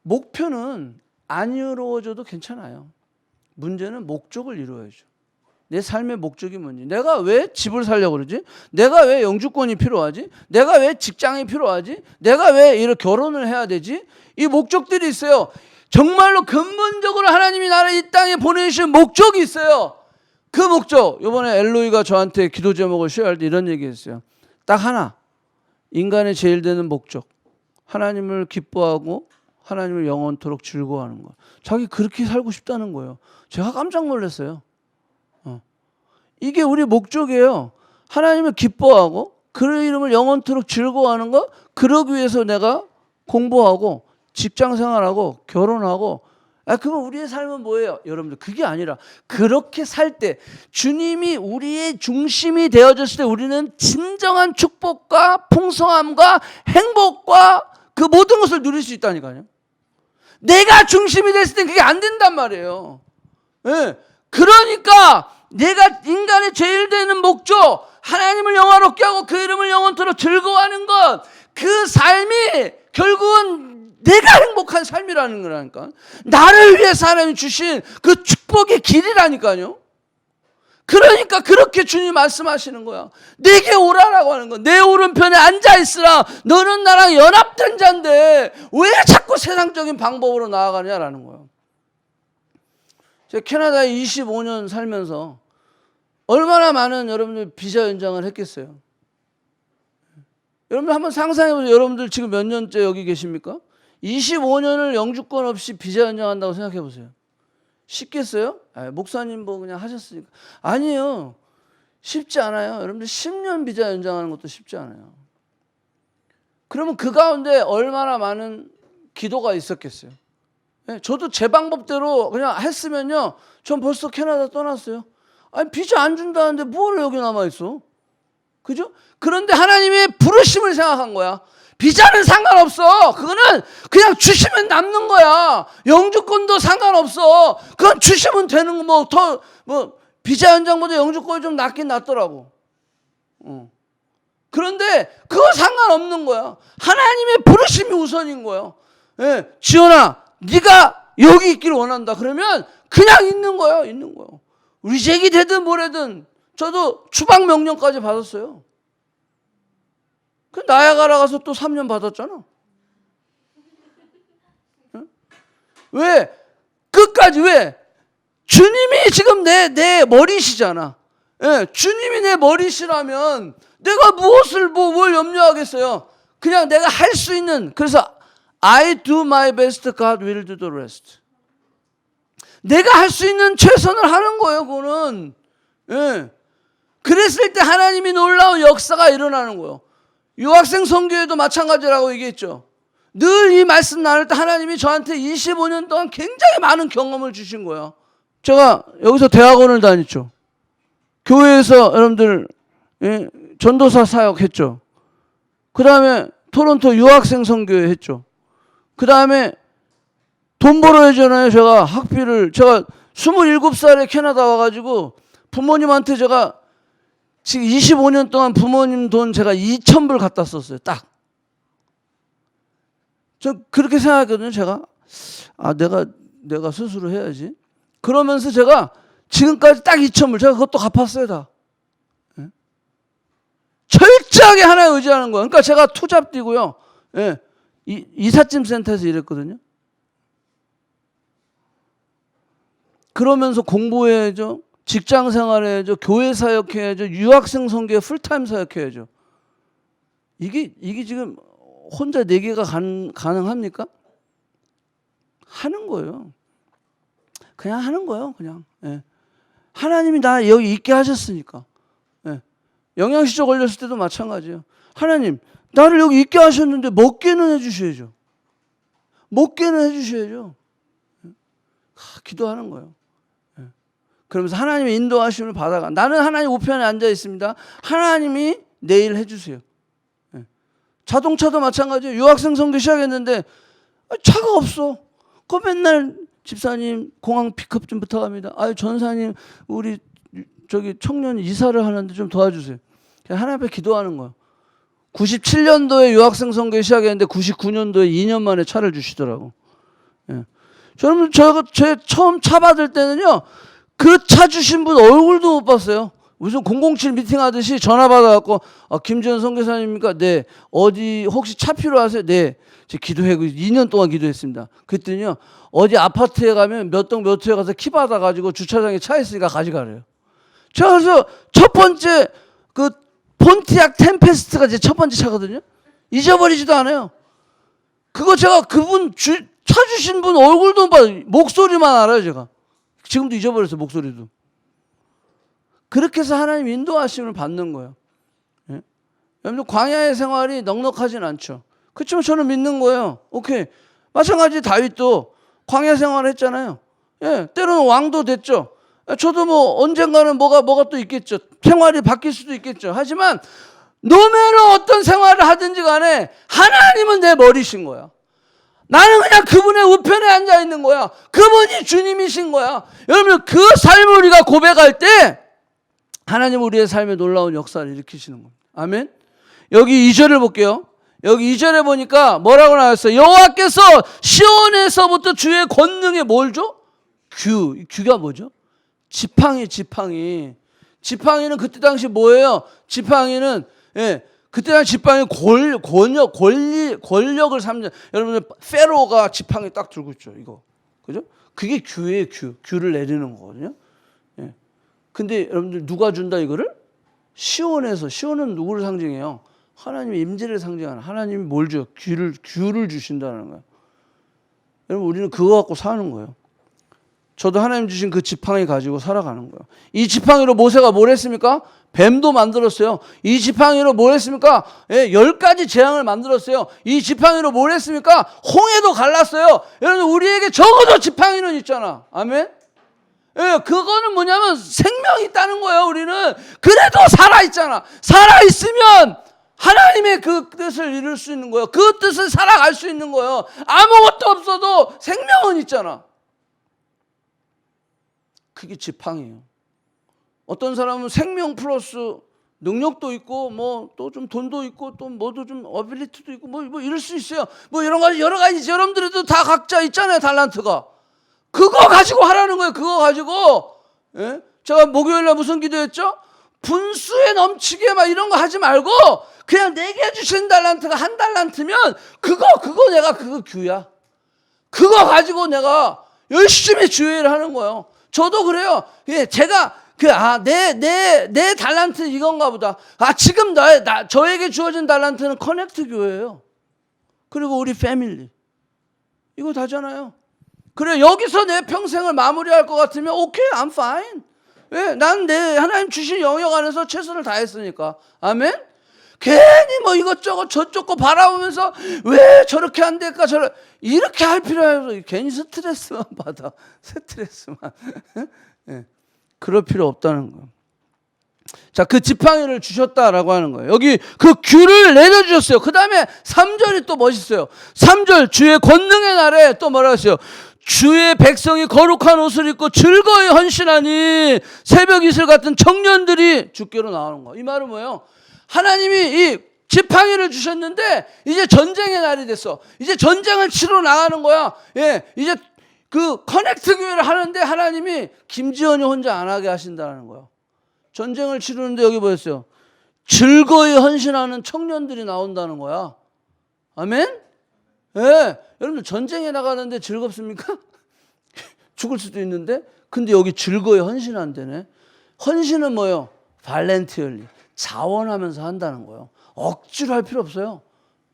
목표는 안 이루어져도 괜찮아요. 문제는 목적을 이루어야죠. 내 삶의 목적이 뭔지. 내가 왜 집을 살려고 그러지? 내가 왜 영주권이 필요하지? 내가 왜 직장이 필요하지? 내가 왜 이런 결혼을 해야 되지? 이 목적들이 있어요. 정말로 근본적으로 하나님이 나를 이 땅에 보내주신 목적이 있어요. 그 목적. 이번에 엘로이가 저한테 기도 제목을 쉐어할 때 이런 얘기했어요. 딱 하나. 인간의 제일 되는 목적. 하나님을 기뻐하고 하나님을 영원토록 즐거워하는 거. 자기 그렇게 살고 싶다는 거예요. 제가 깜짝 놀랐어요. 이게 우리 목적이에요. 하나님을 기뻐하고 그의 이름을 영원토록 즐거워하는 거. 그러기 위해서 내가 공부하고 직장 생활하고 결혼하고. 그러면 우리의 삶은 뭐예요? 여러분들, 그게 아니라 그렇게 살 때 주님이 우리의 중심이 되어졌을 때 우리는 진정한 축복과 풍성함과 행복과 그 모든 것을 누릴 수 있다니까요. 내가 중심이 됐을 때 그게 안 된단 말이에요. 그러니까 내가 인간의 제일 되는 목적, 하나님을 영화롭게 하고 그 이름을 영원토록 즐거워하는 것, 그 삶이 결국은 내가 행복한 삶이라는 거라니까. 나를 위해서 하나님이 주신 그 축복의 길이라니까요. 그러니까 그렇게 주님 말씀하시는 거야. 내게 오라라고 하는 거야. 내 오른편에 앉아있으라. 너는 나랑 연합된 자인데 왜 자꾸 세상적인 방법으로 나아가냐라는 거야. 제가 캐나다에 25년 살면서 얼마나 많은 여러분들 비자 연장을 했겠어요. 여러분들 한번 상상해보세요. 여러분들 지금 몇 년째 여기 계십니까? 25년을 영주권 없이 비자 연장한다고 생각해보세요. 쉽겠어요? 목사님 뭐 그냥 하셨으니까. 아니에요. 쉽지 않아요. 여러분들 10년 비자 연장하는 것도 쉽지 않아요. 그러면 그 가운데 얼마나 많은 기도가 있었겠어요. 저도 제 방법대로 그냥 했으면요, 전 벌써 캐나다 떠났어요. 비자 안 준다는데 뭘 여기 남아있어? 그죠? 그런데 하나님의 부르심을 생각한 거야. 비자는 상관없어. 그거는 그냥 주시면 남는 거야. 영주권도 상관없어. 그건 주시면 되는 거. 비자 연장보다 영주권이 좀 낫긴 낫더라고. 그런데 그거 상관없는 거야. 하나님의 부르심이 우선인 거예요. 지연아, 네가 여기 있기를 원한다. 그러면 그냥 있는 거예요. 있는 거예요. 리젝이 되든 뭐래든. 저도 추방 명령까지 받았어요. 그 나야가라 가서 또 3년 받았잖아. 왜? 끝까지 왜? 주님이 지금 내 머리시잖아. 주님이 내 머리시라면 내가 뭘 염려하겠어요. 그냥 내가 할 수 있는. 그래서 I do my best, God will do the rest. 내가 할 수 있는 최선을 하는 거예요. 그거는. 그랬을 때 하나님이 놀라운 역사가 일어나는 거예요. 유학생 선교회도 마찬가지라고 얘기했죠. 늘 이 말씀 나눌 때 하나님이 저한테 25년 동안 굉장히 많은 경험을 주신 거예요. 제가 여기서 대학원을 다녔죠. 교회에서 여러분들 전도사 사역했죠. 그 다음에 토론토 유학생 선교회 했죠. 그 다음에 돈 벌어야잖아요. 제가 학비를, 제가 27살에 캐나다 와가지고 부모님한테 제가 지금 25년 동안 부모님 돈 제가 2,000불 갖다 썼어요. 딱. 저 그렇게 생각했거든요. 제가 내가 스스로 해야지. 그러면서 제가 지금까지 딱 2,000불 제가 그것도 갚았어요. 다. 철저하게 하나에 의지하는 거예요. 그러니까 제가 투잡 뛰고요. 이삿짐 센터에서 일했거든요. 그러면서 공부해야죠. 직장 생활해야죠. 교회 사역해야죠. 유학생 선교에 풀타임 사역해야죠. 이게 지금 혼자 4개가 가능합니까? 하는 거예요. 그냥 하는 거예요. 그냥. 예. 하나님이 나 여기 있게 하셨으니까. 예. 영양실조 걸렸을 때도 마찬가지예요. 하나님 나를 여기 있게 하셨는데 먹게는 해주셔야죠. 먹게는 해주셔야죠. 기도하는 거예요. 그러면서 하나님의 인도하심을 받아가. 나는 하나님 우편에 앉아 있습니다. 하나님이 내일 해주세요. 자동차도 마찬가지예요. 유학생 선교 시작했는데 차가 없어. 그 맨날 집사님 공항 픽업 좀 부탁합니다. 아유 전사님 우리 저기 청년 이사를 하는데 좀 도와주세요. 그냥 하나님 앞에 기도하는 거예요. 97년도에 유학생 선교 시작했는데 99년도에 2년 만에 차를 주시더라고. 예. 여러분 제 처음 차 받을 때는요. 그 차 주신 분 얼굴도 못 봤어요. 무슨 007 미팅 하듯이 전화 받아갖고 김지현 선교사님입니까? 네. 어디 혹시 차 필요하세요? 네. 제가 기도하고 2년 동안 기도했습니다. 그랬더니요. 어디 아파트에 가면 몇 동 몇 호에 가서 키 받아가지고 주차장에 차 있으니까 가져가래요. 제가 그래서 첫 번째 그 폰티악 템페스트가 제 첫 번째 차거든요. 잊어버리지도 않아요. 그거 제가 그분 차 주신 분 얼굴도 못 봐요. 목소리만 알아요 제가. 지금도 잊어버렸어요 목소리도. 그렇게 해서 하나님 인도하심을 받는 거예요. 예? 여러분들 광야의 생활이 넉넉하진 않죠. 그렇지만 저는 믿는 거예요. 오케이. 마찬가지 다윗도 광야 생활을 했잖아요. 예, 때로는 왕도 됐죠. 저도 뭐 언젠가는 뭐가 또 있겠죠. 생활이 바뀔 수도 있겠죠. 하지만 노매너 어떤 생활을 하든지 간에 하나님은 내 머리신 거야. 나는 그냥 그분의 우편에 앉아 있는 거야. 그분이 주님이신 거야. 여러분 그 삶을 우리가 고백할 때 하나님 우리의 삶에 놀라운 역사를 일으키시는 겁니다. 아멘. 여기 2절을 볼게요. 여기 2절에 보니까 뭐라고 나왔어요? 여호와께서 시온에서부터 주의 권능에 뭘 줘? 규가 뭐죠? 지팡이는 그때 당시 뭐예요? 지팡이는 그때 당시 지팡이 권력을 삼는. 여러분들 페로가 지팡이 딱 들고 있죠. 이거 그죠? 그게 규예요. 규를 내리는 거거든요. 근데 여러분들 누가 준다 이거를? 시온은 누구를 상징해요? 하나님의 임재를 상징하는. 하나님이 뭘 줘요? 규를 주신다는 거예요. 여러분 우리는 그거 갖고 사는 거예요. 저도 하나님 주신 그 지팡이 가지고 살아가는 거예요. 이 지팡이로 모세가 뭘 했습니까? 뱀도 만들었어요. 이 지팡이로 뭘 했습니까? 10가지 재앙을 만들었어요. 이 지팡이로 뭘 했습니까? 홍해도 갈랐어요. 여러분 우리에게 적어도 지팡이는 있잖아. 아멘. 그거는 뭐냐면 생명이 있다는 거예요. 우리는 그래도 살아있잖아. 살아있으면 하나님의 그 뜻을 이룰 수 있는 거예요. 그 뜻을 살아갈 수 있는 거예요. 아무것도 없어도 생명은 있잖아. 그게 지팡이에요. 어떤 사람은 생명 플러스 능력도 있고 뭐 또 좀 돈도 있고 또 뭐도 좀 어빌리티도 있고 뭐 이럴 수 있어요. 뭐 이런 가지 여러 가지 여러분들도 다 각자 있잖아요. 달란트가. 그거 가지고 하라는 거예요. 그거 가지고. 예? 제가 목요일날 무슨 기도했죠? 분수에 넘치게 막 이런 거 하지 말고 그냥 내게 주신 달란트가 1달란트면 그거 내가 그거 규야. 그거 가지고 내가 열심히 주의를 하는 거예요. 저도 그래요. 예, 제가 내 달란트 이건가 보다. 지금 저에게 주어진 달란트는 커넥트 교회예요. 그리고 우리 패밀리. 이거 다잖아요. 그래 여기서 내 평생을 마무리할 것 같으면 오케이, I'm fine. 왜? 난 내 하나님 주신 영역 안에서 최선을 다했으니까. 아멘. 괜히 뭐 이것저것 저쪽 거 바라보면서 왜 저렇게 안 될까 이렇게 할 필요가 없어. 괜히 스트레스만 받아. 스트레스만. 네. 그럴 필요 없다는 거예요. 자, 그 지팡이를 주셨다라고 하는 거예요. 여기 그 규를 내려주셨어요. 그 다음에 3절이 또 멋있어요. 3절 주의 권능의 날에 또 뭐라 했어요? 주의 백성이 거룩한 옷을 입고 즐거이 헌신하니 새벽 이슬 같은 청년들이 주께로 나오는 거예요. 이 말은 뭐예요? 하나님이 이 지팡이를 주셨는데 이제 전쟁의 날이 됐어. 이제 전쟁을 치러 나가는 거야. 예, 이제 그 커넥트 교회를 하는데 하나님이 김지현이 혼자 안 하게 하신다는 거예요. 전쟁을 치르는데 여기 보였어요. 즐거이 헌신하는 청년들이 나온다는 거야. 아멘? 예. 여러분들 전쟁에 나가는데 즐겁습니까? 죽을 수도 있는데. 근데 여기 즐거이 헌신한다네. 헌신은 뭐예요? 발렌티얼리, 자원하면서 한다는 거예요. 억지로 할 필요 없어요.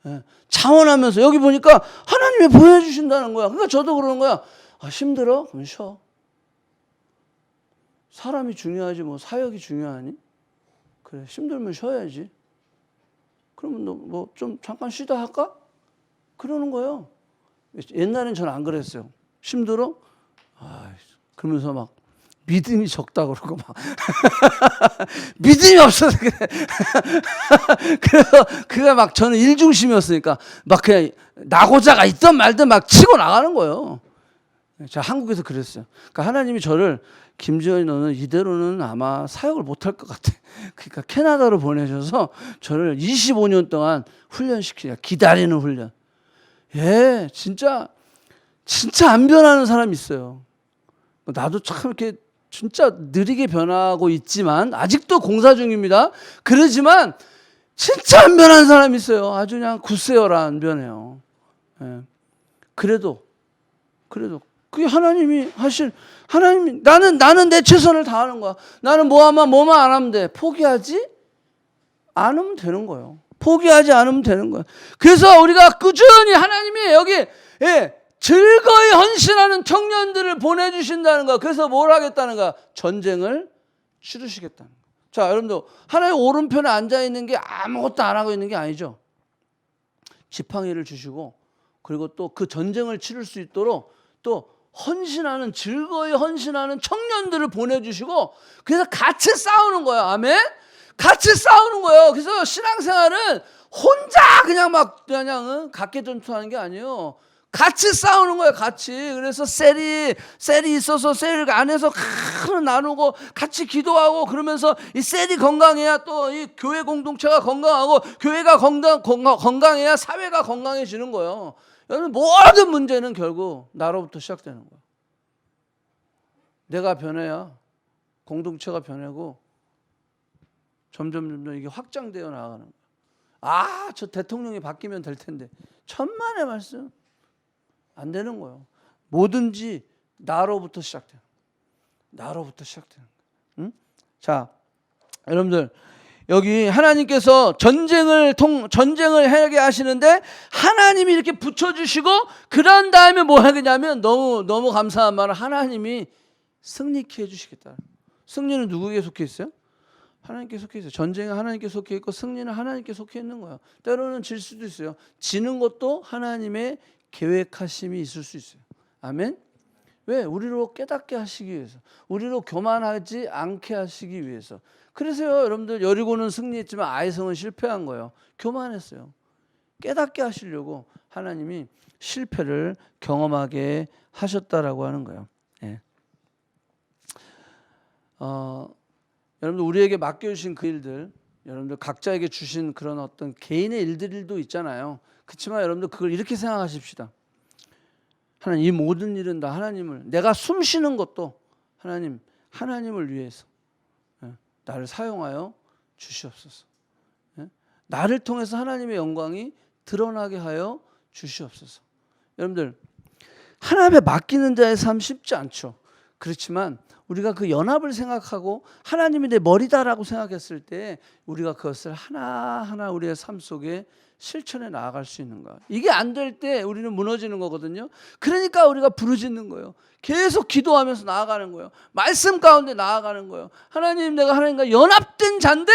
예, 자원하면서. 여기 보니까 하나님이 보여주신다는 거야. 그러니까 저도 그러는 거야. 힘들어? 그럼 쉬어. 사람이 중요하지 뭐 사역이 중요하니? 그래, 힘들면 쉬어야지. 그러면 너 뭐 좀 잠깐 쉬다 할까? 그러는 거예요. 옛날엔 저는 안 그랬어요. 힘들어? 그러면서 막 믿음이 적다 그러고 막 믿음이 없어서 그래. 그래서 그가 막 저는 일중심이었으니까 막 그냥 나고자가 있든 말든 막 치고 나가는 거예요. 제가 한국에서 그랬어요. 그러니까 하나님이 저를 김지현이 너는 이대로는 아마 사역을 못할 것 같아. 그러니까 캐나다로 보내셔서 저를 25년 동안 훈련시키냐. 기다리는 훈련. 예, 진짜 안 변하는 사람이 있어요. 나도 참 이렇게 진짜 느리게 변하고 있지만 아직도 공사 중입니다. 그러지만 진짜 안 변하는 사람이 있어요. 아주 그냥 굳세어라 안 변해요. 예. 그래도 그게 하나님이 하실, 하나님이 나는 내 최선을 다하는 거야. 나는 뭐만 안 하면 돼. 포기하지 않으면 되는 거예요. 포기하지 않으면 되는 거예요. 그래서 우리가 꾸준히 하나님이 여기 즐거이 헌신하는 청년들을 보내주신다는 거야. 그래서 뭘 하겠다는 거야? 전쟁을 치르시겠다는 거야. 자, 여러분들 하나님 오른편에 앉아있는 게 아무것도 안 하고 있는 게 아니죠. 지팡이를 주시고 그리고 또 그 전쟁을 치를 수 있도록 또 헌신하는, 즐거이 헌신하는 청년들을 보내주시고 그래서 같이 싸우는 거예요. 아멘? 같이 싸우는 거예요. 그래서 신앙생활은 혼자 그냥 각계 전투하는 게 아니에요. 같이 싸우는 거예요. 같이. 그래서 셀이 있어서 셀 안에서 나누고 같이 기도하고 그러면서 이 셀이 건강해야 또 이 교회 공동체가 건강하고 교회가 건강해야 사회가 건강해지는 거예요. 여러분 모든 문제는 결국 나로부터 시작되는 거예요. 내가 변해야 공동체가 변하고 점점 이게 확장되어 나가는 거예요. 저 대통령이 바뀌면 될 텐데 천만의 말씀. 안 되는 거예요. 뭐든지 나로부터 시작돼요. 나로부터 시작되는 거예요. 응? 자, 여러분들 여기 하나님께서 전쟁을 하게 하시는데 하나님이 이렇게 붙여주시고 그런 다음에 뭐 하겠냐면 너무 감사한 말은 하나님이 승리케 해주시겠다. 승리는 누구에게 속해 있어요? 하나님께 속해 있어요. 전쟁은 하나님께 속해 있고 승리는 하나님께 속해 있는 거예요. 때로는 질 수도 있어요. 지는 것도 하나님의 계획하심이 있을 수 있어요. 아멘. 왜? 우리로 깨닫게 하시기 위해서, 우리로 교만하지 않게 하시기 위해서. 그래서요, 여러분들 여리고는 승리했지만 아이성은 실패한 거예요. 교만했어요. 깨닫게 하시려고 하나님이 실패를 경험하게 하셨다라고 하는 거예요. 예. 여러분들 우리에게 맡겨주신 그 일들, 여러분들 각자에게 주신 그런 어떤 개인의 일들도 있잖아요. 그렇지만 여러분들 그걸 이렇게 생각하십시다. 하나님, 이 모든 일은 다 하나님을, 내가 숨 쉬는 것도 하나님을 위해서 나를 사용하여 주시옵소서. 나를 통해서 하나님의 영광이 드러나게 하여 주시옵소서. 여러분들 하나님 앞에 맡기는 자의 삶 쉽지 않죠. 그렇지만 우리가 그 연합을 생각하고 하나님이 내 머리다라고 생각했을 때 우리가 그것을 하나하나 우리의 삶 속에 실천해 나아갈 수 있는 거야. 이게 안 될 때 우리는 무너지는 거거든요. 그러니까 우리가 부르짖는 거예요. 계속 기도하면서 나아가는 거예요. 말씀 가운데 나아가는 거예요. 하나님, 내가 하나님과 연합된 자인데,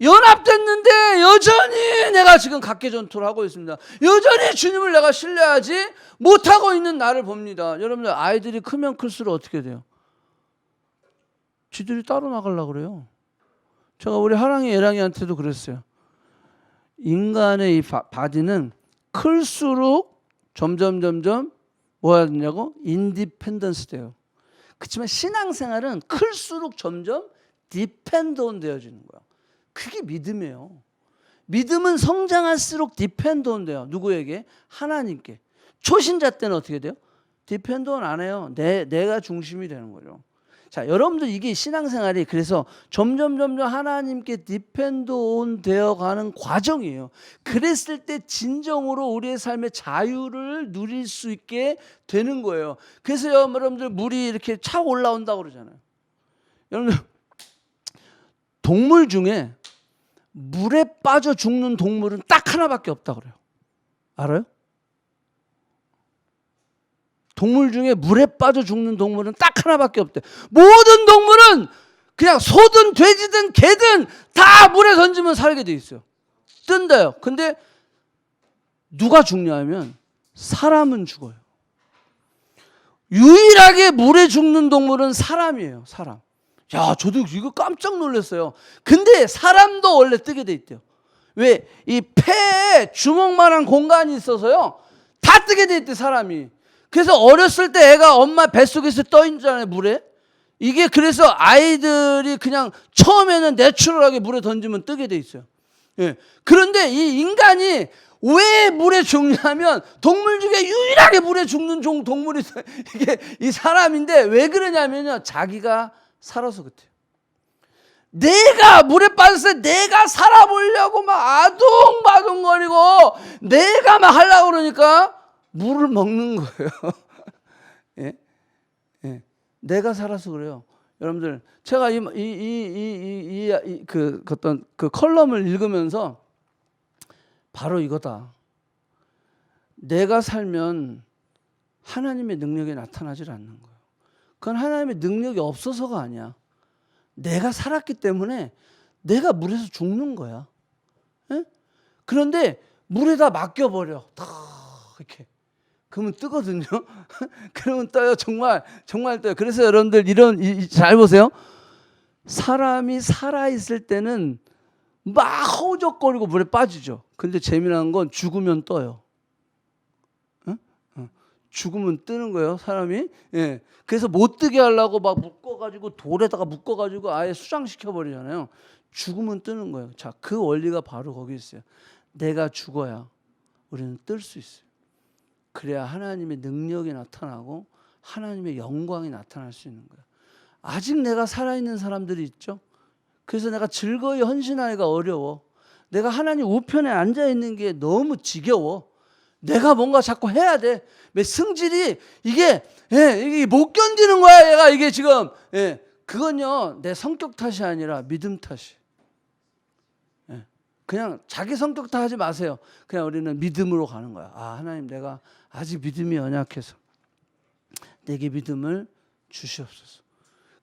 연합됐는데 여전히 내가 지금 각계 전투를 하고 있습니다. 여전히 주님을 내가 신뢰하지 못하고 있는 나를 봅니다. 여러분들 아이들이 크면 클수록 어떻게 돼요? 지들이 따로 나가려고 그래요. 제가 우리 하랑이 예랑이한테도 그랬어요. 인간의 이 바디는 클수록 점점 뭐가 되냐고? 인디펜던스 돼요. 그렇지만 신앙생활은 클수록 점점 디펜드온 되어지는 거야. 그게 믿음이에요. 믿음은 성장할수록 디펜드온 돼요. 누구에게? 하나님께. 초신자 때는 어떻게 돼요? 디펜드온 안 해요. 내가 중심이 되는 거죠. 자, 여러분들 이게 신앙생활이 그래서 점점 하나님께 디펜드온 되어가는 과정이에요. 그랬을 때 진정으로 우리의 삶의 자유를 누릴 수 있게 되는 거예요. 그래서 여러분들 물이 이렇게 차 올라온다고 그러잖아요. 여러분들 동물 중에 물에 빠져 죽는 동물은 딱 하나밖에 없다 그래요. 알아요? 동물 중에 물에 빠져 죽는 동물은 딱 하나밖에 없대. 모든 동물은 그냥 소든 돼지든 개든 다 물에 던지면 살게 돼 있어요. 뜬다요. 근데 누가 죽냐면 사람은 죽어요. 유일하게 물에 죽는 동물은 사람이에요. 사람. 야, 저도 이거 깜짝 놀랐어요. 근데 사람도 원래 뜨게 돼 있대요. 왜? 이 폐에 주먹만한 공간이 있어서요. 다 뜨게 돼 있대, 사람이. 그래서 어렸을 때 애가 엄마 뱃속에서 떠 있잖아요, 물에. 이게 그래서 아이들이 그냥 처음에는 내추럴하게 물에 던지면 뜨게 돼 있어요. 예. 그런데 이 인간이 왜 물에 죽냐면 동물 중에 유일하게 물에 죽는 동물이 이게 이 사람인데 왜 그러냐면요. 자기가 살아서 그래요. 내가 물에 빠졌을 때 내가 살아보려고 막 아둥바둥거리고 내가 막 하려고 그러니까 물을 먹는 거예요. 예? 예. 내가 살아서 그래요. 여러분들, 제가 어떤 그 컬럼을 읽으면서 바로 이거다. 내가 살면 하나님의 능력이 나타나질 않는 거예요. 그건 하나님의 능력이 없어서가 아니야. 내가 살았기 때문에 내가 물에서 죽는 거야. 예? 그런데 물에다 맡겨버려. 다 이렇게. 그러면 뜨거든요. 그러면 떠요. 정말 떠요. 그래서 여러분들 잘 보세요. 사람이 살아있을 때는 막 허우적거리고 물에 빠지죠. 근데 재미난 건 죽으면 떠요. 죽으면 뜨는 거예요, 사람이. 예. 그래서 못 뜨게 하려고 막 묶어가지고 돌에다가 묶어가지고 아예 수장시켜 버리잖아요. 죽으면 뜨는 거예요. 자, 그 원리가 바로 거기 있어요. 내가 죽어야 우리는 뜰 수 있어요. 그래야 하나님의 능력이 나타나고 하나님의 영광이 나타날 수 있는 거예요. 아직 내가 살아있는 사람들이 있죠. 그래서 내가 즐거이 헌신하기가 어려워. 내가 하나님 우편에 앉아있는 게 너무 지겨워. 내가 뭔가 자꾸 해야 돼. 승질이 이게 못 견디는 거야. 얘가 이게 지금. 그건요 내 성격 탓이 아니라 믿음 탓이. 그냥 자기 성격 탓하지 마세요. 그냥 우리는 믿음으로 가는 거야. 아, 하나님, 내가 아직 믿음이 연약해서 내게 믿음을 주시옵소서.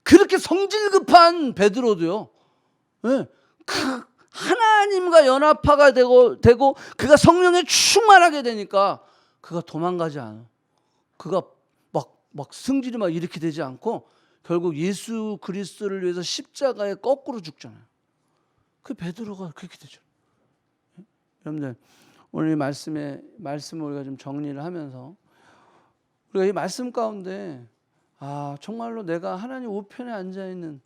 그렇게 성질 급한 베드로도요. 그 하나님과 연합화가 되고 그가 성령에 충만하게 되니까 그가 도망가지 않아. 그가 막 승질이 막 이렇게 되지 않고 결국 예수 그리스도를 위해서 십자가에 거꾸로 죽잖아요. 그 베드로가 그렇게 되죠. 여러분들, 오늘 이 말씀을 우리가 좀 정리를 하면서 우리가 이 말씀 가운데 정말로 내가 하나님 우편에 앉아 있는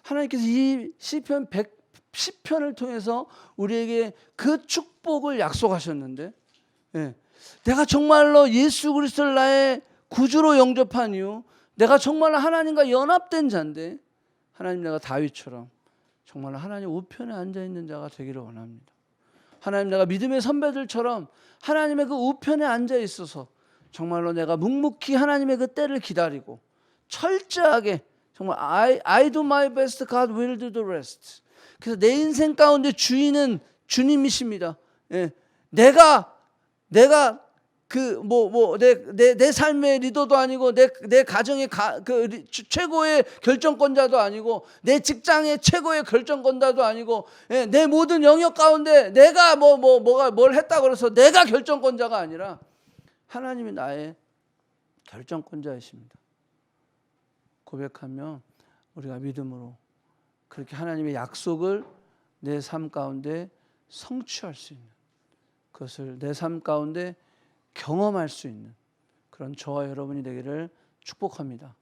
하나님께서 이 시편 110편을 통해서 우리에게 그 축복을 약속하셨는데, 내가 정말로 예수 그리스도를 나의 구주로 영접한 이후 내가 정말로 하나님과 연합된 자인데, 하나님, 내가 다윗처럼 정말로 하나님 우편에 앉아 있는 자가 되기를 원합니다. 하나님, 내가 믿음의 선배들처럼 하나님의 그 우편에 앉아 있어서 정말로 내가 묵묵히 하나님의 그 때를 기다리고 철저하게 정말 I do my best, God will do the rest. 그래서 내 인생 가운데 주인은 주님이십니다. 내가 내 삶의 리더도 아니고 내 가정의 최고의 결정권자도 아니고 내 직장의 최고의 결정권자도 아니고 내 모든 영역 가운데 내가 뭘 했다고 그래서 내가 결정권자가 아니라 하나님이 나의 결정권자이십니다. 고백하며 우리가 믿음으로 그렇게 하나님의 약속을 내 삶 가운데 성취할 수 있는, 그것을 내 삶 가운데 경험할 수 있는 그런 저와 여러분이 되기를 축복합니다.